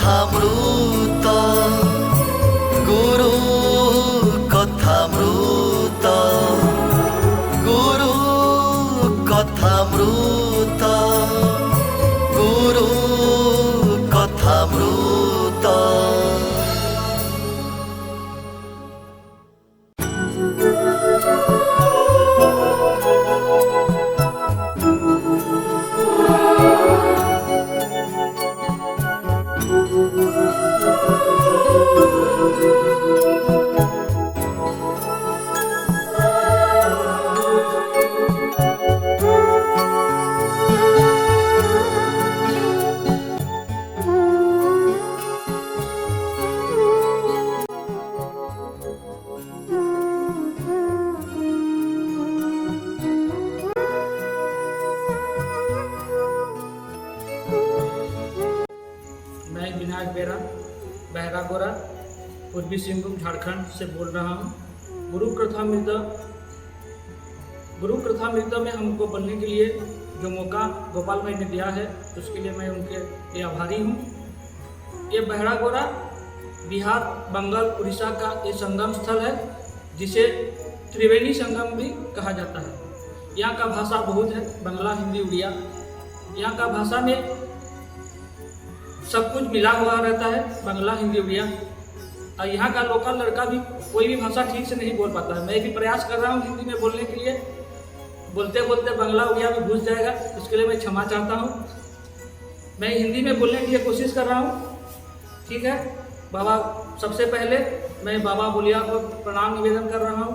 কথামৃত গুরু কথামৃত গুরু কথামৃত গুরু কথামৃত। मैं विनायक बेरा बहरा गोरा पूर्वी सिंहभूम झारखंड से बोल रहा हूँ। गुरु कथामृत में हमको बोलने के लिए जो मौका गोपाल भाई ने दिया है उसके लिए मैं उनके लिए आभारी हूँ। ये बहरा गोरा बिहार, बंगाल, उड़ीसा का ये संगम स्थल है जिसे त्रिवेणी संगम भी कहा जाता है। यहाँ का भाषा बहुत है, बांग्ला, हिंदी, उड़िया। यहाँ का भाषा में सब कुछ मिला हुआ रहता है, बांग्ला, हिंदी, उड़िया। और यहाँ का लोकल लड़का भी कोई भी भाषा ठीक से नहीं बोल पाता है। मैं भी प्रयास कर रहा हूँ हिंदी में बोलने के लिए, बोलते बोलते बांग्ला, उड़िया में घुस जाएगा, इसके लिए मैं क्षमा चाहता हूँ। मैं हिंदी में बोलने के लिए कोशिश कर रहा हूँ, ठीक है। बाबा, सबसे पहले मैं बाबा बुलिया को प्रणाम निवेदन कर रहा हूँ।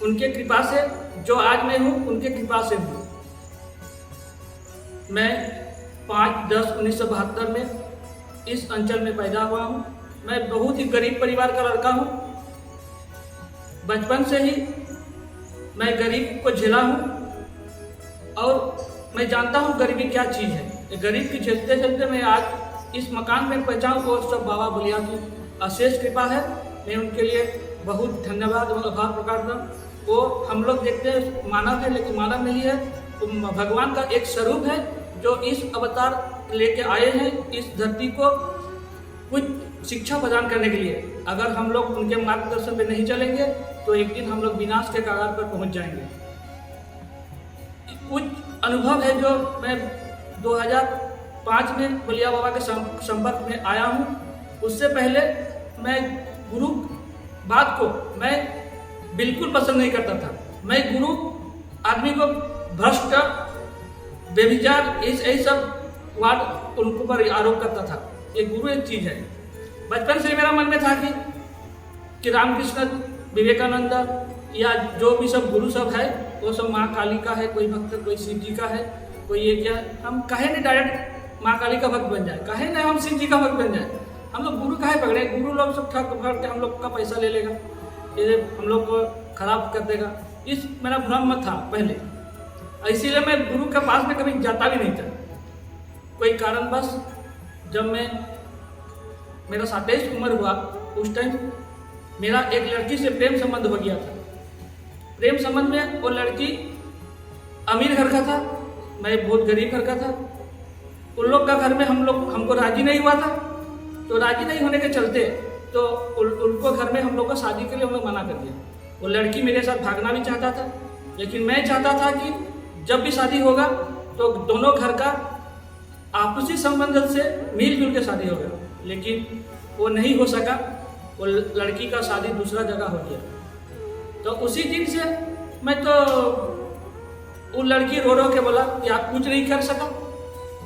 उनके कृपा से जो आज मैं हूँ, उनके कृपा से हूँ। मैं 5/10/1972 में इस अंचल में पैदा हुआ हूँ। मैं बहुत ही गरीब परिवार का लड़का हूँ। बचपन से ही मैं गरीब को झेला हूँ और मैं जानता हूँ गरीबी क्या चीज़ है। गरीब की झेलते झेलते मैं आज इस मकान में पहुँचा हूँ और सब बाबा बुलिया की अशेष कृपा है। मैं उनके लिए बहुत धन्यवाद और आभार प्रकट करता हूँ। वो हम लोग देखते हैं मानव है, लेकिन मानव नहीं है, तो भगवान का एक स्वरूप है जो इस अवतार लेके आए हैं इस धरती को कुछ शिक्षा प्रदान करने के लिए। अगर हम लोग उनके मार्गदर्शन पे नहीं चलेंगे तो एक दिन हम लोग विनाश के कगार पर पहुंच जाएंगे। कुछ अनुभव है जो मैं 2005 में बुलिया बाबा के संपर्क में आया हूं। उससे पहले मैं गुरु बात को मैं बिल्कुल पसंद नहीं करता था। मैं गुरु आदमी को भ्रष्ट, बेविचार, यही सब वाद उनको पर आरोप करता था। ये गुरु एक चीज़ है। बचपन से मेरा मन में था कि रामकृष्ण, विवेकानंद या जो भी सब गुरु सब है वो सब माँ काली का है, कोई भक्त कोई शिव जी का है, कोई ये क्या। हम काहे नहीं डायरेक्ट माँ काली का भक्त बन जाए, काहे नहीं हम शिव जी का भक्त बन जाए। हम लोग गुरु काहे पकड़े? गुरु लोग सब ठग पकड़ के हम लोग का पैसा ले लेगा, ये हम लोग को खराब कर देगा, इस मेरा भ्रम था पहले। इसीलिए मैं गुरु के पास में कभी जाता भी नहीं था। कोई कारणवश जब मेरा 27 उम्र हुआ, उस टाइम मेरा एक लड़की से प्रेम संबंध हो गया था। प्रेम संबंध में वो लड़की अमीर घर का था, मैं बहुत गरीब घर का था। उन लोग का घर में हमको राजी नहीं हुआ था, तो राजी नहीं होने के चलते तो उनको घर में हम लोग को शादी के लिए हम लोग मना कर दिया। वो लड़की मेरे साथ भागना भी चाहता था, लेकिन मैं चाहता था कि जब भी शादी होगा तो दोनों घर का आपसी संबंध से मिलजुल के शादी होगा, लेकिन वो नहीं हो सका। वो लड़की का शादी दूसरा जगह हो गया। तो उसी दिन से मैं तो वो लड़की रो रो के बोला कि आप कुछ नहीं कर सका,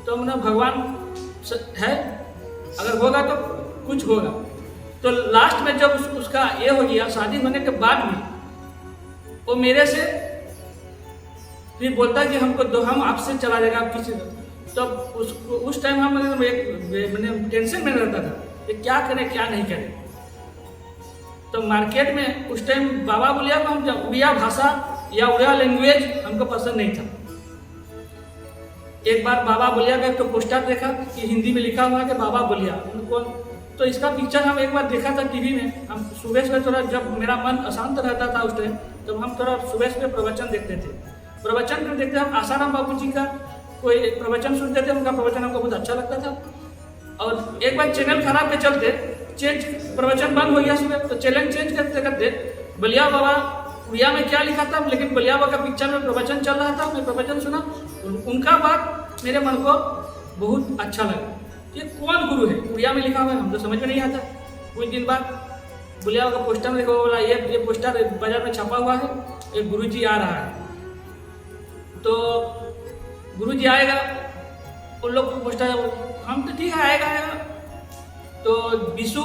तो मैंने भगवान है, अगर होगा तो कुछ होगा। तो लास्ट में जब उसका ये हो गया, शादी होने के बाद भी वो मेरे से फिर बोलता कि हमको दो, हम आपसे चला जाएगा आप किसी। तो उस टाइम हम मैंने टेंशन में रहता था कि क्या करें क्या नहीं करें। तो मार्केट में उस टाइम बाबा बुलिया को हम उड़िया भाषा या उड़िया लैंग्वेज हमको पसंद नहीं था। एक बार बाबा बुलिया का एक तो पोस्टर देखा कि हिंदी में लिखा हुआ है कि बाबा बुलिया, उनको तो इसका पिक्चर हम एक बार देखा था टीवी में। हम सुबह में थोड़ा, जब मेरा मन अशांत रहता था उस टाइम, तो हम थोड़ा सुबह में प्रवचन देखते थे। प्रवचन में देखते हम आसाराम बाबू जी का कोई प्रवचन सुनते थे, उनका प्रवचन हमको बहुत अच्छा लगता था। और एक बार चैनल खराब के चलते चेंज प्रवचन बंद हो गया सुबह, तो चैनल चेंज करते करते बलिया बाबा उड़िया में क्या लिखा था, लेकिन बलिया बाबा का पिक्चर में प्रवचन चल रहा था, मैं प्रवचन सुना, उनका बात मेरे मन को बहुत अच्छा लगा। ये कौन गुरु है, उड़िया में लिखा हुआ है, हम तो समझ में नहीं आता। कुछ दिन बाद बलिया बाबा का पोस्टर में देखो, बोला ये पोस्टर बाजार में छपा हुआ है, एक गुरु जी आ रहा है। तो गुरु जी आएगा, उन लोग को पोस्टर, हम तो ठीक है आएगा। तो विशु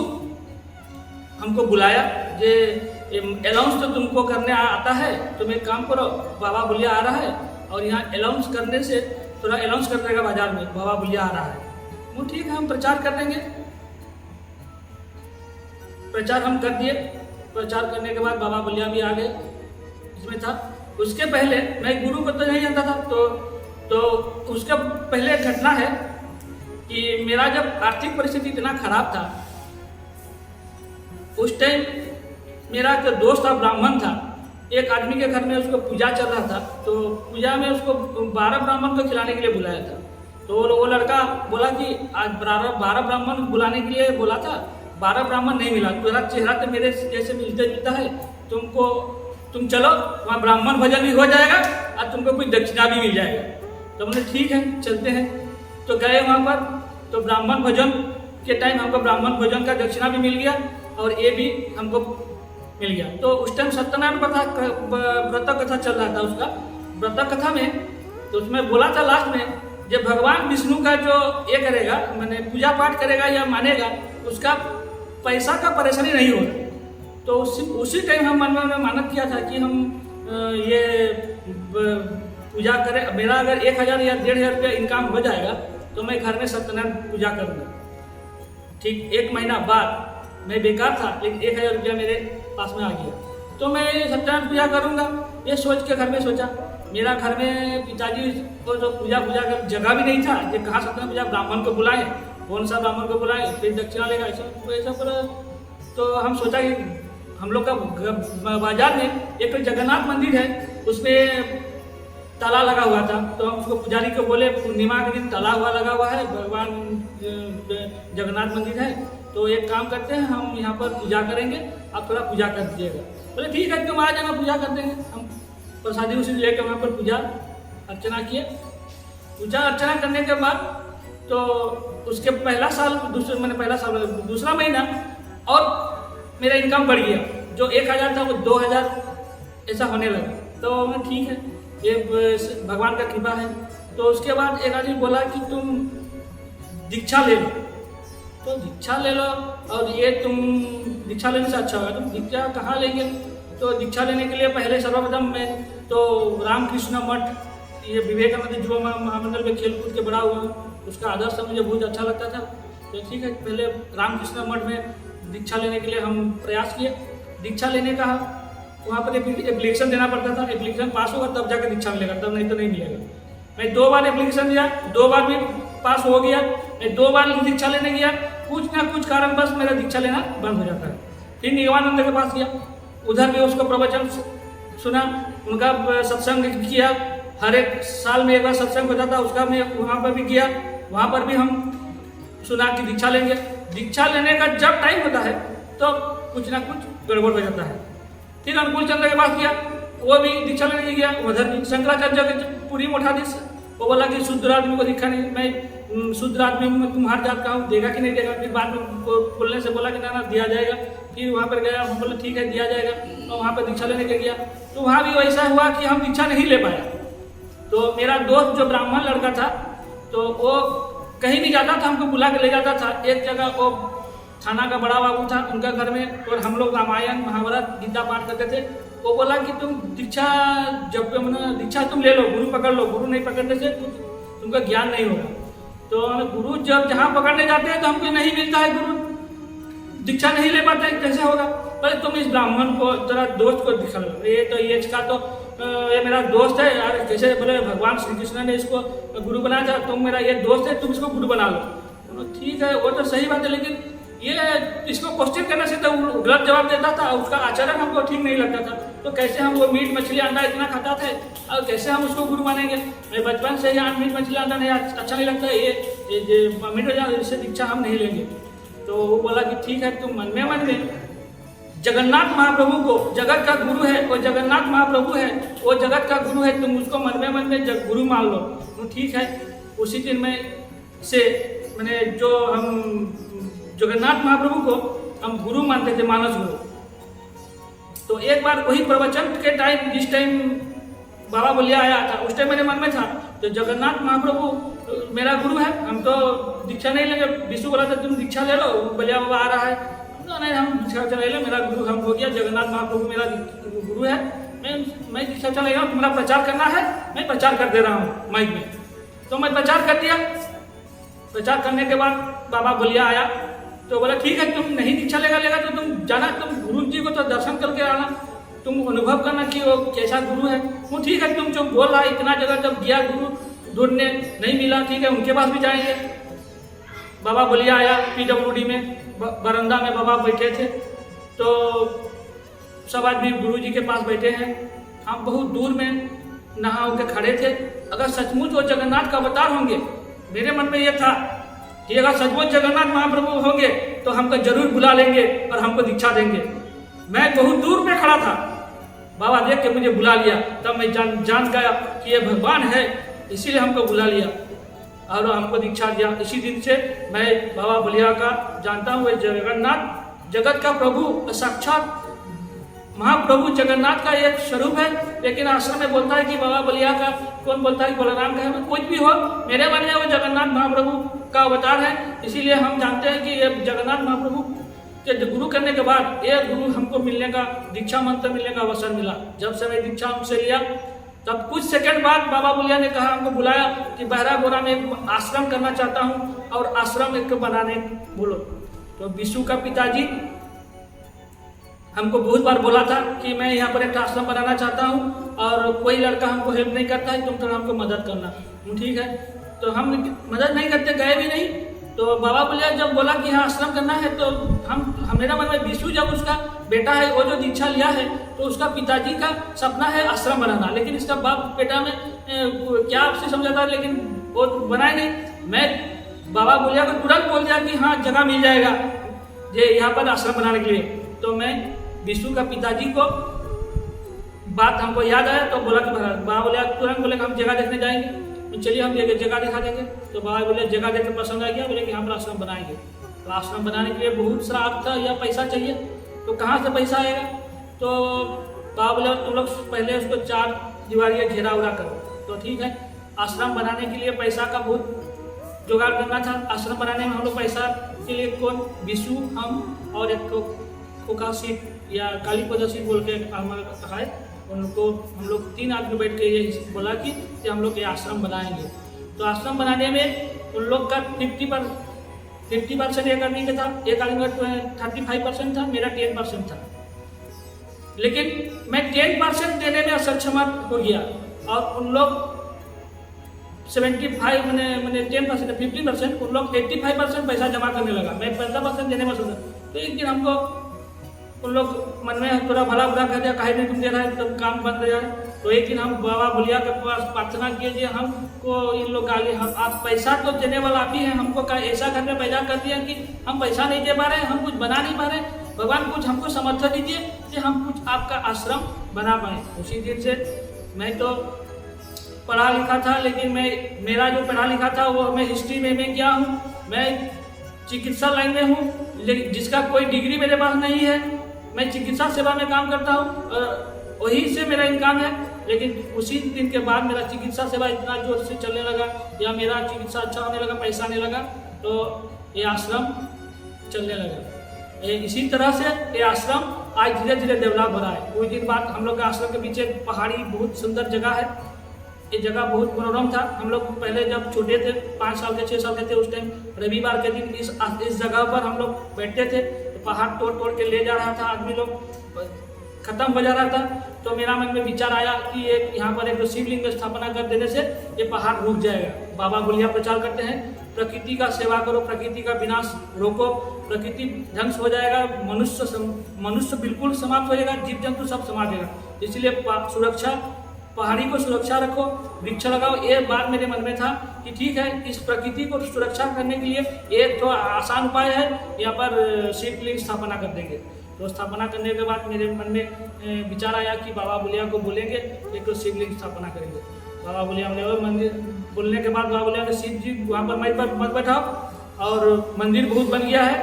हमको बुलाया, जे अनाउंस तो तुमको करने आता है, तुम एक काम करो, बाबा बुलिया आ रहा है और यहाँ अनाउंस करने से थोड़ा अनाउंस कर देगा बाजार में, बाबा बुलिया आ रहा है। वो ठीक है, हम प्रचार कर देंगे। प्रचार हम कर दिए, प्रचार करने के बाद बाबा बुलिया भी आ गए, इसमें था। उसके पहले मैं गुरु को तो नहीं जानता था, तो उसका पहले घटना है कि मेरा जब आर्थिक परिस्थिति इतना खराब था, उस टाइम मेरा जो दोस्त था ब्राह्मण था, एक आदमी के घर में उसको पूजा चल रहा था, तो पूजा में उसको 12 ब्राह्मण को खिलाने के लिए बुलाया था। तो वो लड़का बोला कि आज 12 ब्राह्मण बुलाने के लिए बोला था, 12 ब्राह्मण नहीं मिला, तेरा चेहरा तो मेरे जैसे मिलता जुलता है, तुम चलो, वहाँ ब्राह्मण भोजन भी हो जाएगा और तुमको कुछ दक्षिणा भी मिल जाएगा। तो हमने ठीक है चलते हैं। तो गए वहाँ पर, तो ब्राह्मण भोजन के टाइम हमको ब्राह्मण भोजन का दक्षिणा भी मिल गया और ये भी हमको मिल गया। तो उस टाइम सत्यनारायण व्रत कथा चल रहा था, उसका व्रत कथा में, तो उसमें बोला था लास्ट में, जब भगवान विष्णु का जो ये करेगा, मैंने पूजा पाठ करेगा या मानेगा, उसका पैसा का परेशानी नहीं होगा। तो उसी टाइम हम मन में मानत किया था कि हम ये पूजा करें, मेरा अगर 1000 या 1500 रुपया इनकम हो जाएगा तो मैं घर में सत्यनारायण पूजा करूँगा। ठीक 1 महीना बाद मैं बेकार था, लेकिन 1000 रुपया मेरे पास में आ गया, तो मैं सत्यनारायण पूजा करूँगा, ये सोच के घर में सोचा। मेरा घर में पिताजी को जो पूजा कर जगह भी नहीं था, ये कहाँ सत्यनारायण पूजा, ब्राह्मण को बुलाएं, कौन सा ब्राह्मण को बुलाएं, फिर दक्षिणा लेगा, ऐसा पर। तो हम सोचा कि हम लोग का बाजार में एक जगन्नाथ मंदिर है, उसमें ताला लगा हुआ था, तो हम उसको पुजारी को बोले पूर्णिमा के दिन ताला हुआ लगा हुआ है, भगवान जगन्नाथ मंदिर है, तो एक काम करते हैं, हम यहाँ पर पूजा करेंगे, आप थोड़ा पूजा कर दीजिएगा। बोले ठीक है, तुम आ जाना, पूजा कर देंगे। हम प्रसादी उसी लेकर वहाँ पर पूजा अर्चना किए। पूजा अर्चना करने के बाद तो उसके दूसरा महीना और मेरा इनकम बढ़ गया, जो 1000 था वो 2000 ऐसा होने लगा। तो मैं ठीक है, ये भगवान का कृपा है। तो उसके बाद एक आदमी बोला कि तुम दीक्षा ले लो, तो दीक्षा ले लो, और ये तुम दीक्षा लेने से अच्छा होगा। तुम दीक्षा कहाँ लेंगे? तो दीक्षा लेने के लिए पहले सर्वप्रथम मैं तो रामकृष्ण मठ, ये विवेकानंद युवा महामंडल में खेल कूद के बड़ा हुआ हूँ, उसका आदर्श मुझे बहुत अच्छा लगता था। तो ठीक है, पहले रामकृष्ण मठ में दीक्षा लेने के लिए हम प्रयास किए। दीक्षा लेने का वहाँ पर एप्लीकेशन देना पड़ता था, एप्लीकेशन पास होगा तब जाकर दीक्षा मिलेगा, तब नहीं तो नहीं मिलेगा। मैं 2 बार एप्लीकेशन दिया, 2 बार भी पास हो गया। मैं 2 बार दीक्षा लेने गया, कुछ ना कुछ कारण बस मेरा दीक्षा लेना बंद हो जाता है। फिर निगमानंद के पास गया, उधर भी उसको प्रवचन सुना, उनका सत्संग किया। हर एक साल में एक बार सत्संग होता था, उसका मैं वहाँ पर भी किया। वहाँ पर भी हम सुना कि दीक्षा लेंगे। दीक्षा लेने का जब टाइम होता है तो कुछ ना कुछ गड़बड़ हो जाता है। फिर अनुकूल चंद्र के पास गया, वो भी दीक्षा लेने गया। उधर भी शंकराचार्य के पूरी मोठाधीश, वो बोला कि शूद्र आदमी को दीक्षा नहीं, मैं शूद्र आदमी हूँ, तुम्हारे जात का हूँ, देगा कि नहीं देगा। फिर बाद में बोलने से बोला कि ना दिया जाएगा। फिर वहाँ पर गया, हम बोले ठीक है दिया जाएगा, तो वहाँ पर दीक्षा लेने के गया। तो वहाँ भी वैसा हुआ कि हम दीक्षा नहीं ले पाया। तो मेरा दोस्त जो ब्राह्मण लड़का था, तो वो कहीं भी जाता था हमको बुला के ले जाता था। एक जगह वो थाना का बड़ा बाबू था, उनका घर में, और हम लोग रामायण महाभारत गीता पाठ करते थे। वो बोला कि तुम दीक्षा दीक्षा तुम ले लो, गुरु पकड़ लो, गुरु नहीं पकड़ने से तुमका ज्ञान नहीं होगा। तो गुरु जब जहाँ पकड़ने जाते हैं तो हमको नहीं मिलता है, गुरु दीक्षा नहीं ले पाते, कैसे होगा? पहले तुम इस ब्राह्मण को, तेरा दोस्त को दिखा लो, ये तो ये इसका तो ये मेरा दोस्त है यार, कैसे? बोले भगवान श्री कृष्ण ने इसको गुरु बनाया था, तुम मेरा ये दोस्त है, तुम इसको गुरु बना लो। ठीक है, वो तो सही बात है, लेकिन ये इसको क्वेश्चन करने से तो गलत जवाब देता था, उसका आचरण हमको ठीक नहीं लगता था। तो कैसे हम वो मीट मछली अंडा इतना खाता थे और कैसे हम उसको गुरु मानेंगे? मैं बचपन से ही मीट मछली अंडा नहीं अच्छा नहीं लगता है, ये जो मम्मी हो जाए इससे दीक्षा हम नहीं लेंगे। तो वो बोला कि ठीक है, तुम मन में जगन्नाथ महाप्रभु को, जगत का गुरु है वो जगन्नाथ महाप्रभु है, वो जगत का गुरु है, तुम उसको मन में गुरु मान लो। तो ठीक है, उसी दिन में से मैंने जो हम जगन्नाथ महाप्रभु को हम गुरु मानते थे, मानस गुरु। तो एक बार वही प्रवचन के टाइम, जिस टाइम बाबा बलिया आया था, उस टाइम मेरे मन में था तो जगन्नाथ महाप्रभु मेरा गुरु है, हम तो दीक्षा नहीं लेंगे। विष्णु बोला था तुम दीक्षा ले लो, बलिया बाबा आ रहा है, तो नहीं हम दीक्षा चले लो, मेरा गुरु हम हो गया, जगन्नाथ महाप्रभु मेरा गुरु है, मैं दीक्षा चलेगा, तुम्हारा प्रचार करना है, मैं प्रचार कर दे रहा हूँ माइक में। तो मैं प्रचार कर दिया। प्रचार करने के बाद बाबा बलिया आया तो बोला ठीक है, तुम नहीं दीक्षा लेगा तो तुम जाना, तुम गुरु जी को तो दर्शन करके आना, तुम अनुभव करना कि वो कैसा गुरु है। वो ठीक है, तुम जो बोल रहा है इतना जगह जब गया गुरु ढूंढने नहीं मिला, ठीक है उनके पास भी जाएंगे। बाबा बलिया आया, PWD में बरंदा में बाबा बैठे थे, तो सब आदमी गुरु जी के पास बैठे हैं, हम बहुत दूर में नहा होकर खड़े थे। अगर सचमुच वो जगन्नाथ का अवतार होंगे, मेरे मन में यह था कि अगर सचमुच जगन्नाथ महाप्रभु होंगे तो हमको जरूर बुला लेंगे और हमको दीक्षा देंगे। मैं बहुत दूर पे खड़ा था, बाबा देख के मुझे बुला लिया, तब मैं जान गया कि ये भगवान है, इसीलिए हमको बुला लिया और हमको दीक्षा दिया। इसी दिन से मैं बाबा बलिया का जानता हूँ, जगन्नाथ जगत का प्रभु, साक्षात महाप्रभु जगन्नाथ का एक स्वरूप है। लेकिन आश्रम में बोलता है कि बाबा बलिया का, कौन बोलता है बलराम का है, कुछ भी हो, मेरे मन में वो जगन्नाथ महाप्रभु का अवतार है। इसीलिए हम जानते हैं कि ये जगन्नाथ महाप्रभु के गुरु करने के बाद ये गुरु हमको मिलने का, दीक्षा मंत्र मिलने का अवसर मिला। जब से मैं दीक्षा हमसे लिया, तब कुछ सेकंड बाद बाबा बलिया ने कहा, हमको बुलाया कि बहरा गोरा में एक आश्रम करना चाहता हूँ और आश्रम एक बनाने बोलो। तो विष्णु का पिताजी हमको बहुत बार बोला था कि मैं यहाँ पर एक आश्रम बनाना चाहता हूँ और कोई लड़का हमको हेल्प नहीं करता है, तुम थोड़ा हमको मदद करना। ठीक है, तो हम मदद नहीं करते, गए भी नहीं। तो बाबा बलिया जब बोला कि हाँ आश्रम करना है, तो मेरा मन में विष्णु जब उसका बेटा है, वो जो दीक्षा लिया है, तो उसका पिताजी का सपना है आश्रम बनाना, लेकिन इसका बाप बेटा में क्या आपसे समझा था, लेकिन वो बनाए नहीं। मैं बाबा बलिया को तुरंत बोल दिया कि हाँ जगह मिल जाएगा ये यहाँ पर आश्रम बनाने के लिए। तो मैं विष्णु का पिताजी को बात हमको याद आया, तो बोला कि बाबा बोलिया तुरंत बोले कि हम जगह देखने जाएंगे, तो चलिए हम जगह दिखा देंगे। तो बाबा बोले जगह देख के पसंद आ गया, बोले कि यहाँ पर आश्रम बनाएंगे। तो आश्रम बनाने के लिए बहुत सारा अर्थ था या पैसा चाहिए, तो कहाँ से पैसा आएगा। तो बाबा बोले तुम लोग पहले उसको 4 दीवारी घेरा उड़ा करो। तो ठीक है, आश्रम बनाने के लिए पैसा का बहुत जुगाड़ करना था। आश्रम बनाने में हम लोग पैसा के लिए कौन, विष्णु, हम और एक खोका सीट या काली पौधा सीट बोल के हमारा है, उनको हम लोग 3 आदमी बैठ के ये बोला कि हम लोग ये आश्रम बनाएंगे। तो आश्रम बनाने में उन लोग का 50% एक आदमी का था, एक आदमी का 35% था, मेरा 10% था। लेकिन मैं 10% देने में असक्षम हो गया और उन लोग 75 मैंने 10% 50%, उन लोग 85% पैसा जमा करने लगा, मैं 15% देने में सोचा। तो एक दिन हमको उन लोग मन में थोड़ा भला बुरा कर दिया, काहे नहीं तुम दे रहा है, तब काम बंद हो जाए। तो एक दिन हम बाबा बलिया के पास प्रार्थना किए कि हमको इन लोग गाली, हम आप पैसा तो देने वाला आप ही हैं, हमको ऐसा घर में पैदा कर दिया कि हम पैसा नहीं दे पा रहे हैं, हम कुछ बना नहीं पा रहे, भगवान कुछ हमको समर्थन दीजिए कि हम कुछ आपका आश्रम बना पाएँ। उसी दिन से मैं तो पढ़ा लिखा था, लेकिन मेरा जो पढ़ा लिखा था वो मैं हिस्ट्री में मैं क्या हूँ, मैं चिकित्सा लाइन में हूँ, लेकिन जिसका कोई डिग्री मेरे पास नहीं है। मैं चिकित्सा सेवा में काम करता हूँ और वही से मेरा इनकम है। लेकिन उसी दिन के बाद मेरा चिकित्सा सेवा इतना जोर से चलने लगा या मेरा चिकित्सा अच्छा होने लगा, पैसा आने लगा, तो ये आश्रम चलने लगा। इसी तरह से ये आश्रम आज धीरे धीरे डेवलप हो रहा है। कुछ दिन बाद हम लोग का आश्रम के पीछे पहाड़ी बहुत सुंदर जगह है, ये जगह बहुत मनोरम था। हम लोग पहले जब छोटे थे, 5 साल के 6 साल के थे, उस टाइम रविवार के दिन इस जगह पर हम लोग बैठते थे, तो पहाड़ तोड़ के ले जा रहा था, आदमी लोग खत्म हो जा रहा था। तो मेरा मन में विचार आया कि एक यहाँ पर एक शिवलिंग स्थापना कर देने से ये पहाड़ रुक जाएगा। बाबा बलिया प्रचार करते हैं, प्रकृति का सेवा करो, प्रकृति का विनाश रोको, प्रकृति ध्वंस हो जाएगा, मनुष्य बिल्कुल समाप्त हो जाएगा, जीव जंतु सब समाप्त हो जाएगा। इसलिए सुरक्षा पहाड़ी को सुरक्षा रखो, वृक्ष लगाओ। ये बात मेरे मन में था कि ठीक है, इस प्रकृति को सुरक्षा करने के लिए एक तो आसान उपाय है, यहाँ पर शिवलिंग स्थापना कर देंगे। तो स्थापना करने के बाद मेरे मन में विचार आया कि बाबा बुलिया को बोलेंगे, एक तो शिवलिंग स्थापना करेंगे। बाबा बुलिया बोले मंदिर बोलने के बाद बाबा बुलिया ने शिव जी वहाँ पर मत बैठाओ, और मंदिर बहुत बन गया है,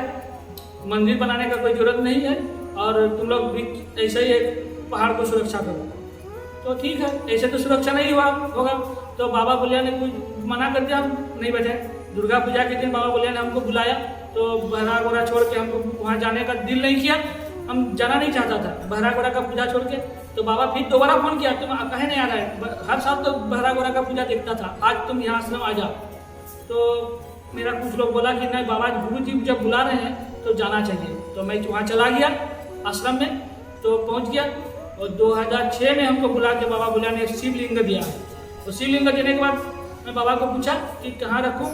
मंदिर बनाने का कोई जरूरत नहीं है, और तुम लोग ऐसे ही पहाड़ को सुरक्षा करो। तो ठीक है, ऐसे तो सुरक्षा नहीं होगा। तो बाबा बुलिया ने कुछ मना कर दिया, हम नहीं बैठे। दुर्गा पूजा के दिन बाबा बुलिया ने हमको बुलाया, तो बहरा गोरा छोड़ के हमको वहाँ जाने का दिल नहीं किया, हम जाना नहीं चाहता था बहरा गोरा का पूजा छोड़ के। तो बाबा फिर दोबारा फोन किया, तुम कहे नहीं आ रहा है, हर साल तो बहरा गोरा का पूजा देखता था, आज तुम यहाँ आश्रम आ जाओ। तो मेरा कुछ लोग बोला कि नहीं बाबा गुरु जी जब बुला रहे हैं तो जाना चाहिए। तो मैं वहाँ चला गया आश्रम में, तो पहुँच गया, और 2006 में हमको बुला के बाबा बुलिया ने शिवलिंग दिया है। तो शिवलिंग देने के बाद मैं बाबा को पूछा कि कहाँ रखूँ।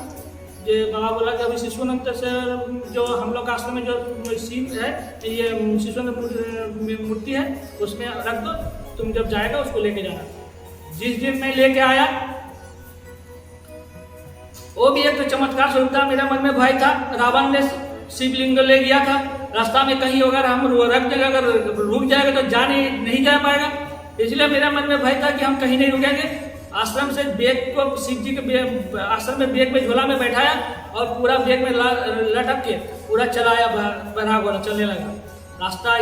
ये बाबा बोला कि अभी शिशुनंद से जो हम लोग आश्रम में जो शिव है, ये शिशुनंद मूर्ति है, उसमें रख दो, तुम जब जाएगा उसको लेके जाना। जिस दिन मैं लेके आया, वो भी एक तो चमत्कार स्वरूप था। मेरा मन में भय था, रावण ने शिवलिंग ले गया था, रास्ता में कहीं अगर हम रख देंगे, अगर रुक जाएगा तो नहीं जा पाएगा। इसलिए मेरा मन में भय था कि हम कहीं नहीं रुकेंगे। आश्रम से बैग को शिव जी के आश्रम में बैग में झोला में बैठाया, और पूरा बैग में लटक के पूरा चलाया, बहरा गोरा चलने लगा। रास्ता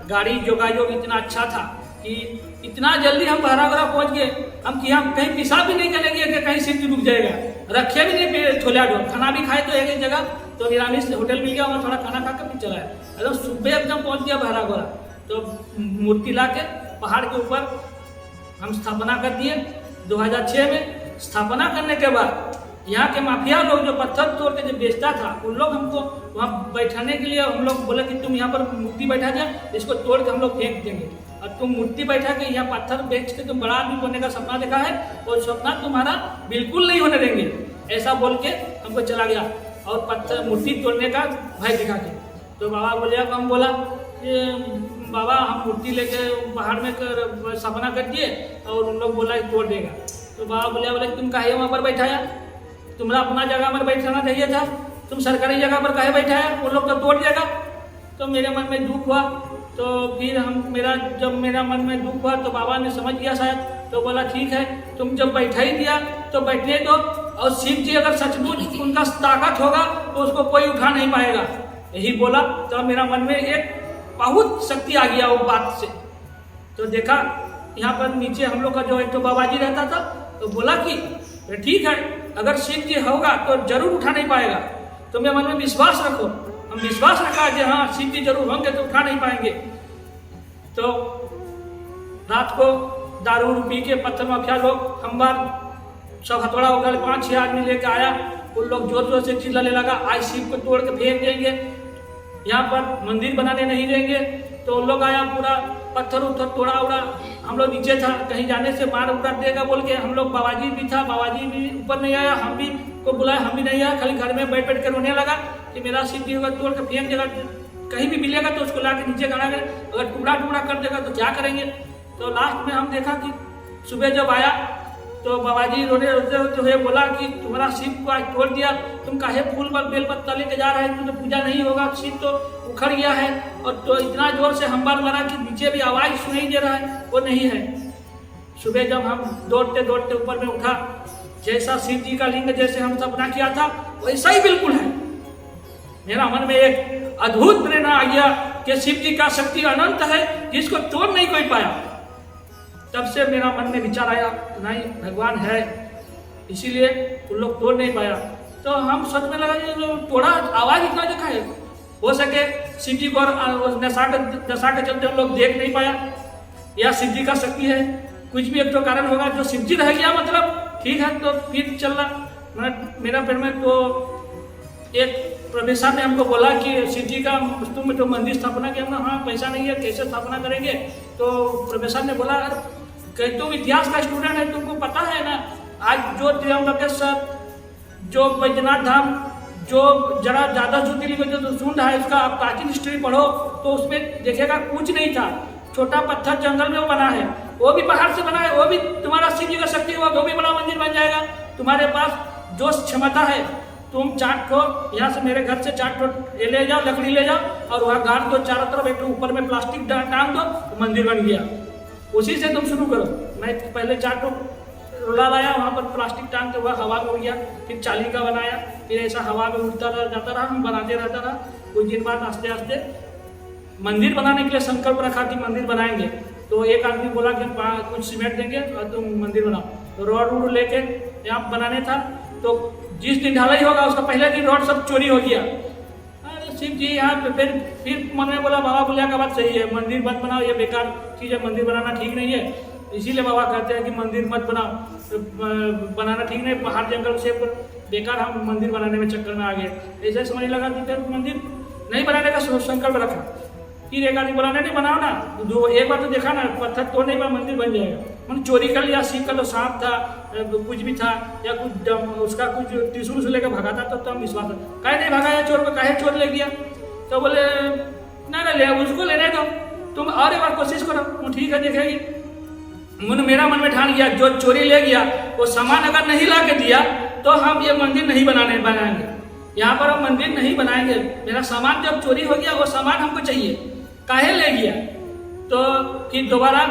गाड़ी जोगायोग इतना अच्छा था कि इतना जल्दी हम बहरा गोरा पहुँच गए, हम कि हम कहीं पेशाब भी नहीं करेंगे कि कहीं शिव जी रुक जाएगा। रखे भी नहीं छोला डोल, खाना भी खाए तो एक जगह तो निरामिष होटल मिल गया, वहाँ थोड़ा खाना खा कर फिर चलाया। एकदम सुबह एकदम पहुँच गया बहरा गोरा। तो मूर्ति ला के पहाड़ के ऊपर हम स्थापना कर दिए 2006 में। स्थापना करने के बाद यहाँ के माफिया लोग जो पत्थर तोड़ के जो बेचता था, उन लोग हमको वहाँ बैठाने के लिए हम लोग बोले कि तुम यहाँ पर मूर्ति बैठा जाए, इसको तोड़ के हम लोग फेंक देंगे, और तुम मूर्ति बैठा के यहाँ पत्थर बेच के तुम बड़ा आदमी बनने का सपना देखा है, और सपना तुम्हारा बिल्कुल नहीं होने देंगे, ऐसा बोल के हमको चला गया, और पत्थर मूर्ति तोड़ने का भय दिखा के। तो बाबा बुलिया को हम बोला कि बाबा हम मूर्ति लेके पहाड़ में स्थापना कर दिए, और उन लोग बोला तोड़ देगा। तो बाबा बुलिया बोले तुम काहे वहाँ पर बैठाया, तुम्हारा अपना जगह पर बैठाना चाहिए था, तुम सरकारी जगह पर काहे बैठाया, वो लोग तो तोड़ देगा। तो मेरे मन में दुख हुआ। तो फिर जब मेरा मन में दुख हुआ तो बाबा ने समझ गया शायद, तो बोला ठीक है, तुम जब बैठा ही दिया तो बैठने दो, और शिव जी अगर सचमुच उनका ताकत होगा तो उसको कोई उठा नहीं पाएगा, यही बोला। तो मेरा मन में एक बहुत शक्ति आ गया वो बात से। तो देखा यहाँ पर नीचे हम लोग का जो एक तो बाबा जी रहता था, तो बोला कि ठीक है, अगर शिव जी होगा तो जरूर उठा नहीं पाएगा, तो मेरे मन में विश्वास रखो। हम विश्वास रखा कि हाँ शिव जी जरूर होंगे तो उठा नहीं पाएंगे। तो रात को दारू पी के पत्थर माफिया लोग हम बार सब हथौड़ा होकर 5-6 आदमी लेके आया, उन लोग जोर जोर से चिल्लाने लगा आज शिव को तोड़ के फेंक देंगे, यहाँ पर मंदिर बनाने नहीं देंगे। तो उन लोग आया, पूरा पत्थर उत्थर तोड़ा उड़ा, हम लोग नीचे था, कहीं जाने से मार उड़ा देगा बोल के हम लोग, बाबाजी भी था, बाबाजी भी ऊपर नहीं आया, हम भी को बुलाया, हम भी नहीं आया, खाली घर में बैठ कर रोने लगा कि मेरा शिव जी अगर तोड़ के फेंक देगा, कहीं भी मिलेगा तो उसको ला के नीचे गाड़ा कर, अगर टुकड़ा टुकड़ा कर देगा तो क्या करेंगे। तो लास्ट में हम देखा कि सुबह जब आया तो बाबाजी रोने रोते हुए बोला कि तुम्हारा शिव को आज तोड़ दिया, तुम काहे फूल पर बेलपत्ता लेके जा रहे हैं, तो पूजा नहीं होगा, शिव तो उखड़ गया है। और तो इतना जोर से हम बार मारा कि नीचे भी आवाज़ सुनाई दे रहा है, वो नहीं है। सुबह जब हम दौड़ते दौड़ते ऊपर में उठा, जैसा शिव जी का लिंग जैसे हम सपना किया था वैसा ही बिल्कुल है। मेरा मन में एक अद्भुत प्रेरणा आ गया कि शिव जी का शक्ति अनंत है, जिसको तोड़ नहीं कोई पाया। तब से मेरा मन में विचार आया नहीं भगवान है, इसीलिए उन लोग तोड़ नहीं पाया। तो हम सोच में लगा तोड़ा, आवाज़ इतना देखा है, हो सके शिव जी को नशा के चलते हम लोग देख नहीं पाया, या शिव जी का शक्ति है, कुछ भी एक तो कारण होगा। जो शिव जी रह गया मतलब ठीक है, तो फिर चल रहा। मेरा पेड़ में तो एक प्रोफेसर ने हमको बोला कि शिव जी का तुम तो मंदिर स्थापना किया ना, हाँ पैसा नहीं है कैसे स्थापना करेंगे। तो प्रोफेसर ने बोला कहीं तुम इतिहास का स्टूडेंट है, तुमको पता है ना आज जो त्र्यंबकेश्वर, जो बैजनाथ धाम, जो जरा ज़्यादा ज्योतिर्लिंग जो सुन रहा है उसका प्राचीन हिस्ट्री पढ़ो तो उसमें देखेगा कुछ नहीं था, छोटा पत्थर जंगल में बना है, वो भी पहाड़ से बना है, वो भी तुम्हारा शिव जी का शक्ति है, वो भी बड़ा मंदिर बन जाएगा। तुम्हारे पास जो क्षमता है, तुम 4 ठो यहाँ से मेरे घर से 4 ठो ये ले जाओ, लकड़ी ले जाओ और वहाँ गाड़ दो चारों तरफ, एक ऊपर में प्लास्टिक टांग दो, तो मंदिर बन गया। उसी से तुम शुरू करो। मैं पहले 4 ठो रोला लाया, वहाँ पर प्लास्टिक टांग के वह हवा में उड़ गया, फिर चाली का बनाया, फिर ऐसा हवा में उड़ता जाता रहा, हम बनाते रहता रहा। कुछ दिन बाद आस्ते आस्ते मंदिर बनाने के लिए संकल्प रखा कि मंदिर बनाएंगे। तो एक आदमी बोला कि कुछ सीमेंट देंगे और तुम मंदिर बनाओ। तो रॉड वूड लेके यहाँ बनाने था, तो जिस दिन ढलाई होगा उसका पहले दिन रॉड सब चोरी हो गया। अरे शिव जी यहाँ पे फिर मन में बोला, बाबा बोलिया का बात सही है, मंदिर मत बनाओ, ये बेकार चीज़ है, मंदिर बनाना ठीक नहीं है। इसीलिए बाबा कहते हैं कि मंदिर मत बनाओ, बनाना ठीक नहीं, पहाड़ जंगल से बेकार हम मंदिर बनाने में चक्कर में आ गए। ऐसे समझ लगा कि फिर मंदिर नहीं बनाने का संकल्प रखा। फिर एक आदमी बोला नहीं बनाओ ना, जो एक बार तो देखा ना, पत्थर तोड़ने पर मंदिर बन जाएगा। मैंने चोरी कर लिया, सीख कर लो, सांप था, कुछ भी था, या कुछ उसका कुछ त्रिशूल से लेकर भगा था, तो हम विश्वास है काहे नहीं भगाया चोर को, काहे चोर ले गया। तो बोले ना ले, उसको लेने दो, तुम और एक बार कोशिश करो, ठीक है देखेगी। मेरा मन में ठान गया, जो चोरी ले गया वो सामान अगर नहीं ला के दिया तो हम ये मंदिर नहीं बनाएंगे, यहाँ पर हम मंदिर नहीं बनाएंगे। मेरा सामान जब चोरी हो गया, वो सामान हमको चाहिए, काहे ले गया। तो फिर दोबारा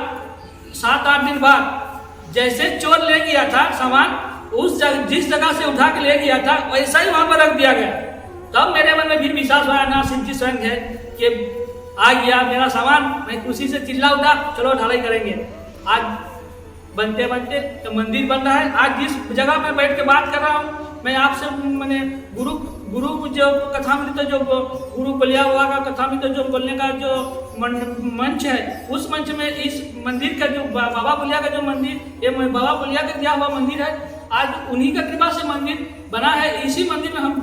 7-8 दिन बाद जैसे चोर ले गया था सामान, जिस जगह से उठा के ले गया था वैसा ही वहाँ पर रख दिया गया। तब मेरे मन में फिर विश्वास हुआ ना, शिव जी स्वयं है कि आ गया मेरा सामान। मैं खुशी से चिल्ला उठा, चलो ढलाई करेंगे। आज बनते बनते तो मंदिर बन रहा है। आज जिस जगह में बैठ के बात कर रहा हूँ, मैं आपसे मैंने गुरु जो कथामृत, जो गुरु बलिया बाबा का कथामृत जो बोलने का जो मंच है, उस मंच में इस मंदिर का जो बाबा बलिया का जो मंदिर, ये बाबा बलिया का दिया हुआ मंदिर है। आज उन्हीं का कृपा से मंदिर बना है। इसी मंदिर में हम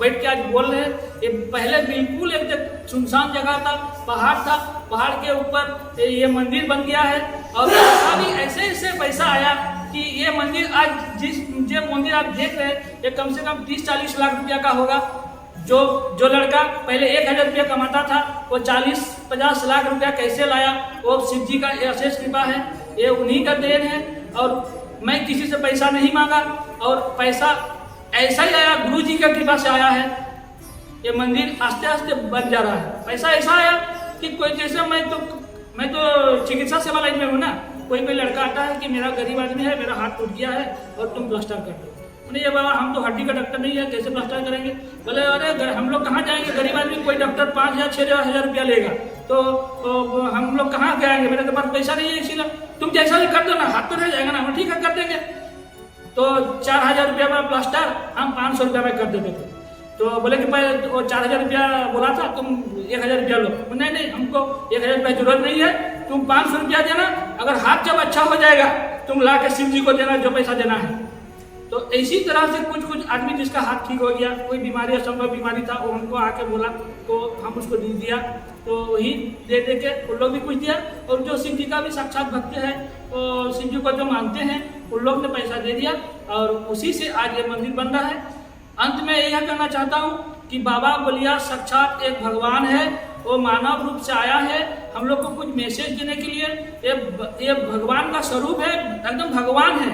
बैठ के आज बोल रहे हैं। ये पहले बिल्कुल एक सुनसान जगह था, पहाड़ था, पहाड़ के ऊपर ये मंदिर बन गया है। और पैसा भी ऐसे पैसा आया कि ये मंदिर आज जो मंदिर आप देख रहे हैं, ये कम से कम 30-40 लाख रुपया का होगा। जो लड़का पहले 1000 रुपया कमाता था, वो 40-50 लाख रुपया कैसे लाया, वो शिव जी का अशेष कृपा है, ये उन्हीं का देन है। और मैं किसी से पैसा नहीं मांगा, और पैसा ऐसा ही आया, गुरु जी की कृपा से आया है। ये मंदिर आस्ते आस्ते बन जा रहा है। पैसा ऐसा आया कि कोई, जैसे मैं तो चिकित्सा सेवा लाइन में हूँ ना, कोई लड़का आता है कि मेरा गरीब आदमी है, मेरा हाथ टूट गया है और तुम प्लास्टर कर दो। मैंने ये बाबा हम तो हड्डी का डॉक्टर नहीं है, कैसे प्लास्टर करेंगे। बोले अरे हम लोग कहाँ जाएंगे, गरीब आदमी, कोई डॉक्टर 5,000-6,000 रुपया लेगा, तो हम लोग कहाँ जाएंगे, मेरे तो पास पैसा नहीं है, इसीलिए तुम जैसा भी कर दो ना, हाथ तो रह जाएगा ना, हम ठीक है कर देंगे। तो 4,000 रुपया में प्लास्टर हम 500 रुपया में कर देते थे। तो बोले कि पहले वो 4,000 रुपया बोला था, तुम 1,000 रुपया लो। नहीं, हमको 1,000 रुपया जरूरत नहीं है, तुम 500 रुपया देना, अगर हाथ जब अच्छा हो जाएगा तुम ला के शिव जी को देना जो पैसा देना है। तो इसी तरह से कुछ आदमी जिसका हाथ ठीक हो गया, कोई बीमारी, असंभव बीमारी था, वो हमको आके बोला, तो हम उसको दे दिया। तो वही दे के उन लोग भी कुछ दिया। और जो शिव जी का भी साक्षात भक्त है, तो शिव जी को जो मानते हैं, उन लोग ने पैसा दे दिया, और उसी से आज ये मंदिर बन रहा है। अंत में यह कहना चाहता हूँ कि बाबा बलिया साक्षात एक भगवान है, वो मानव रूप से आया है हम लोग को कुछ मैसेज देने के लिए। ये भगवान का स्वरूप है, एकदम भगवान है।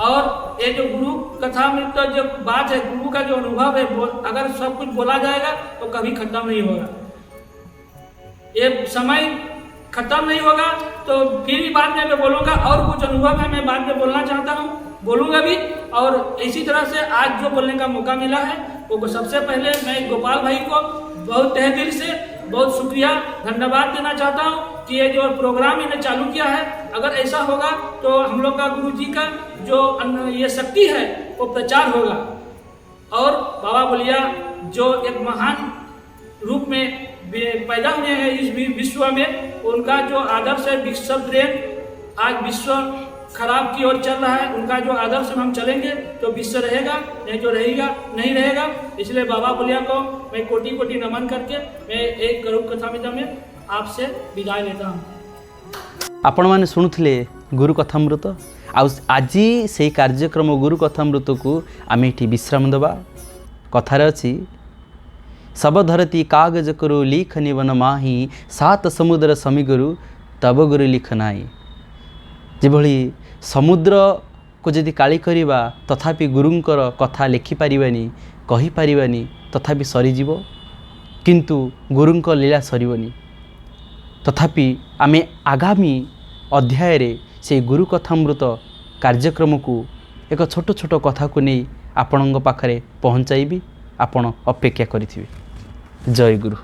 और ये जो गुरु कथा में तो जो बात है, गुरु का जो अनुभव है, अगर सब कुछ बोला जाएगा तो कभी खत्म नहीं होगा। ये समय खत्म नहीं होगा। तो फिर भी बाद में मैं बोलूँगा, और कुछ अनुभव है मैं बाद में बोलना चाहता हूँ, बोलूँगा भी। और इसी तरह से आज जो बोलने का मौका मिला है, वो सबसे पहले मैं गोपाल भाई को बहुत तहे दिल से बहुत शुक्रिया, धन्यवाद देना चाहता हूँ कि ये जो प्रोग्राम इन्हें चालू किया है, अगर ऐसा होगा तो हम लोग का गुरु जी का जो ये शक्ति है वो प्रचार होगा। और बाबा बलिया जो एक महान रूप में पैदा हुए हैं इस विश्व में, उनका जो आदर्श है, विश्व प्रेम, आज विश्व खराब की ओर चल रहा है, उनका जो आदर्श में हम चलेंगे तो विश्व रहेगा, नहीं तो रहेगा नहीं रहेगा। इसलिए बाबा बलिया को मैं कोटि कोटि नमन करके मैं एक गरुड़ कथामृत में आपसे विदाई लेता हूँ। आपण मैंने शुणुले गुरु कथामृत, आज से कार्यक्रम गुरु कथामृत को आम ये विश्राम देवा। कथार अच्छी सब धरती कागज करो लिख निवन माही, सात समुद्र समीगुरु तब गुरु लिख नाई। जेभଳି समुद्र को यदि काली करिबा तथापि गुरुंकर कथा लिखि पारिबानी कहि पारिबानी तथापि सरीजीव, किंतु गुरुंक लीला सरीबनी। तथापि आमे आगामी अध्याय रे से गुरु कथामृत कार्यक्रम को एक छोट छोट कथा को नहीं आपणों पाखरे पहुँचाइबी। आपण अपेक्षा करिथिबे। जय गुरु।